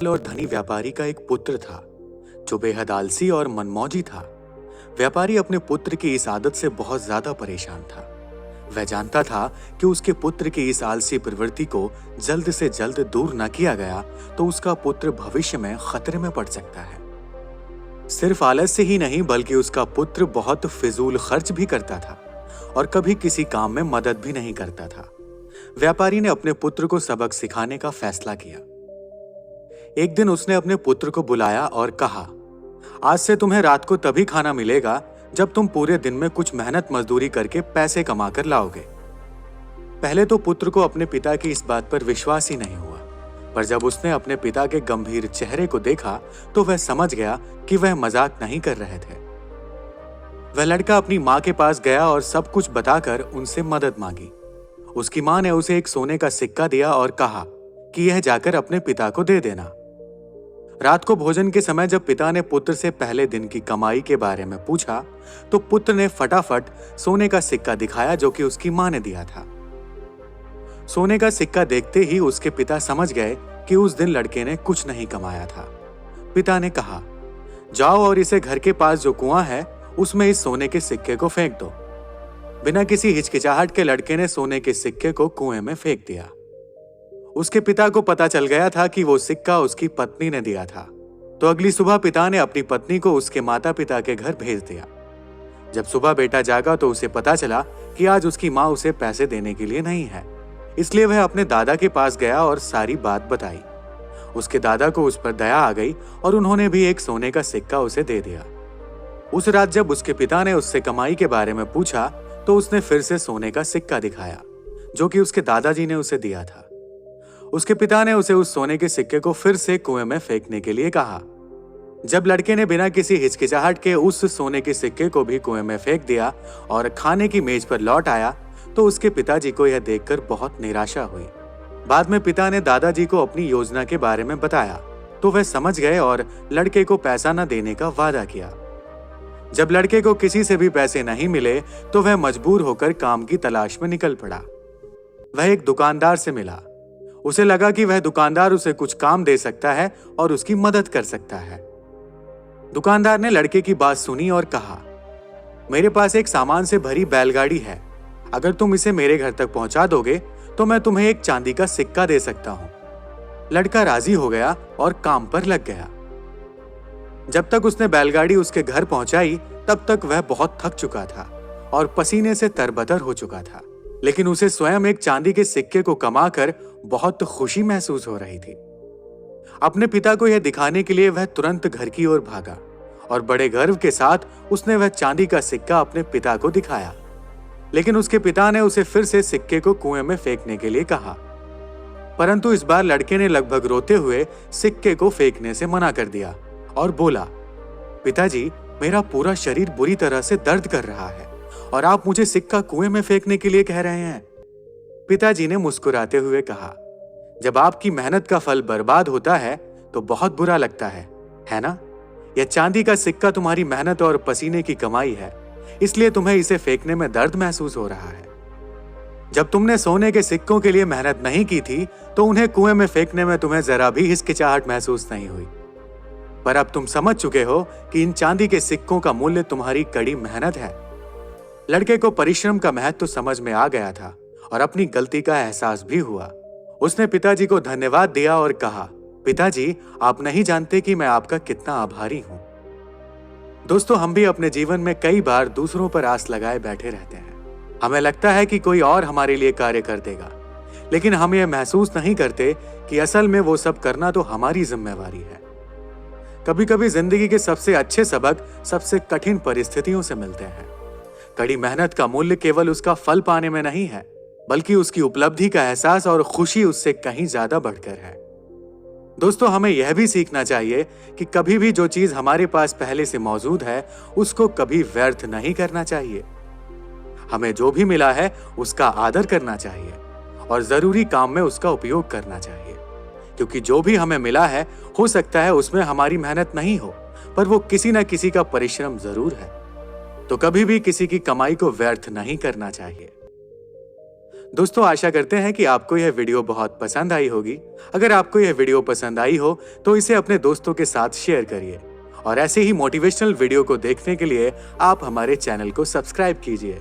और धनी व्यापारी का एक पुत्र था जो बेहद आलसी और मनमौजी था। व्यापारी अपने पुत्र की इस आदत से बहुत ज्यादा परेशान था। वह जानता था कि उसके पुत्र की इस आलसी प्रवृत्ति को जल्द से जल्द दूर न किया गया तो उसका पुत्र भविष्य में खतरे में पड़ सकता है। सिर्फ आलस्य ही नहीं बल्कि उसका पुत्र बहुत फिजूल खर्च भी करता था और कभी किसी काम में मदद भी नहीं करता था। व्यापारी ने अपने पुत्र को सबक सिखाने का फैसला किया। एक दिन उसने अपने पुत्र को बुलाया और कहा, आज से तुम्हें रात को तभी खाना मिलेगा जब तुम पूरे दिन में कुछ मेहनत मजदूरी करके पैसे कमा कर लाओगे। पहले तो पुत्र को अपने पिता की इस बात पर विश्वास ही नहीं हुआ, पर जब उसने अपने पिता के गंभीर चेहरे को देखा तो वह समझ गया कि वह मजाक नहीं कर रहे थे। वह लड़का अपनी माँ के पास गया और सब कुछ बताकर उनसे मदद मांगी। उसकी माँ ने उसे एक सोने का सिक्का दिया और कहा कि यह जाकर अपने पिता को दे देना। रात को भोजन के समय जब पिता ने पुत्र से पहले दिन की कमाई के बारे में पूछा तो पुत्र ने फटाफट सोने का सिक्का दिखाया जो कि उसकी मां ने दिया था। सोने का सिक्का देखते ही उसके पिता समझ गए कि उस दिन लड़के ने कुछ नहीं कमाया था। पिता ने कहा, जाओ और इसे घर के पास जो कुआं है उसमें इस सोने के सिक्के को फेंक दो। बिना किसी हिचकिचाहट के लड़के ने सोने के सिक्के को कुएं में फेंक दिया। उसके पिता को पता चल गया था कि वो सिक्का उसकी पत्नी ने दिया था, तो अगली सुबह पिता ने अपनी पत्नी को उसके माता पिता के घर भेज दिया। जब सुबह बेटा जागा तो उसे पता चला कि आज उसकी माँ उसे पैसे देने के लिए नहीं है, इसलिए वह अपने दादा के पास गया और सारी बात बताई। उसके दादा को उस पर दया आ गई और उन्होंने भी एक सोने का सिक्का उसे दे दिया। उस रात जब उसके पिता ने उससे कमाई के बारे में पूछा तो उसने फिर से सोने का सिक्का दिखाया जो कि उसके दादाजी ने उसे दिया था। उसके पिता ने उसे उस सोने के सिक्के को फिर से कुएं में फेंकने के लिए कहा। जब लड़के ने बिना किसी हिचकिचाहट के उस सोने के सिक्के को भी कुएं में फेंक दिया और खाने की मेज पर लौट आया तो उसके पिताजी को यह देखकर बहुत निराशा हुई। बाद में पिता ने दादाजी को अपनी योजना के बारे में बताया तो वह समझ गए और लड़के को पैसा न देने का वादा किया। जब लड़के को किसी से भी पैसे नहीं मिले तो वह मजबूर होकर काम की तलाश में निकल पड़ा। वह एक दुकानदार से मिला। उसे लगा कि वह दुकानदार उसे कुछ काम दे सकता है और उसकी मदद कर सकता है। दुकानदार ने लड़के की बात सुनी और कहा, मेरे पास एक सामान से भरी बैलगाड़ी है, अगर तुम इसे मेरे घर तक पहुंचा दोगे तो मैं तुम्हें एक चांदी का सिक्का दे सकता हूं। लड़का राजी हो गया और काम पर लग गया। जब तक उसने बैलगाड़ी उसके घर पहुंचाई तब तक वह बहुत थक चुका था और पसीने से तरबतर हो चुका था, लेकिन उसे स्वयं एक चांदी के सिक्के को कमाकर बहुत खुशी महसूस हो रही थी। अपने पिता को यह दिखाने के लिए वह तुरंत घर की ओर भागा और बड़े गर्व के साथ उसने वह चांदी का सिक्का अपने पिता को दिखाया। लेकिन उसके पिता ने उसे फिर से सिक्के को कुएं में फेंकने के लिए कहा, परंतु इस बार लड़के ने लगभग रोते हुए सिक्के को फेंकने से मना कर दिया और बोला, पिताजी, मेरा पूरा शरीर बुरी तरह से दर्द कर रहा है और आप मुझे सिक्का कुएं में फेंकने के लिए कह रहे हैं। पिताजी ने मुस्कुराते हुए कहा, जब आपकी मेहनत का फल बर्बाद होता है तो बहुत बुरा लगता है ना? यह चांदी का सिक्का तुम्हारी मेहनत और पसीने की कमाई है, इसलिए तुम्हें इसे फेंकने में दर्द महसूस हो रहा है। जब तुमने सोने के सिक्कों के लिए मेहनत नहीं की थी तो उन्हें कुएं में फेंकने में तुम्हें जरा भी हिचकिचाहट महसूस नहीं हुई, पर अब तुम समझ चुके हो कि इन चांदी के सिक्कों का मूल्य तुम्हारी कड़ी मेहनत है। लड़के को परिश्रम का महत्व तो समझ में आ गया था और अपनी गलती का एहसास भी हुआ। उसने पिताजी को धन्यवाद दिया और कहा, पिताजी, आप नहीं जानते कि मैं आपका कितना आभारी हूं। दोस्तों, हम भी अपने जीवन में कई बार दूसरों पर आस लगाए बैठे रहते हैं। हमें लगता है कि कोई और हमारे लिए कार्य कर देगा, लेकिन हम यह महसूस नहीं करते कि असल में वो सब करना तो हमारी जिम्मेवारी है। कभी कभी जिंदगी के सबसे अच्छे सबक सबसे कठिन परिस्थितियों से मिलते हैं। कड़ी मेहनत का मूल्य केवल उसका फल पाने में नहीं है, बल्कि उसकी उपलब्धि का एहसास और खुशी उससे कहीं ज्यादा बढ़कर है। दोस्तों, हमें यह भी सीखना चाहिए कि कभी भी जो चीज हमारे पास पहले से मौजूद है उसको कभी व्यर्थ नहीं करना चाहिए। हमें जो भी मिला है उसका आदर करना चाहिए और जरूरी काम में उसका उपयोग करना चाहिए, क्योंकि जो भी हमें मिला है हो सकता है उसमें हमारी मेहनत नहीं हो, पर वो किसी न किसी का परिश्रम जरूर है। तो कभी भी किसी की कमाई को व्यर्थ नहीं करना चाहिए। दोस्तों, आशा करते हैं कि आपको यह वीडियो बहुत पसंद आई होगी। अगर आपको यह वीडियो पसंद आई हो तो इसे अपने दोस्तों के साथ शेयर करिए और ऐसे ही मोटिवेशनल वीडियो को देखने के लिए आप हमारे चैनल को सब्सक्राइब कीजिए।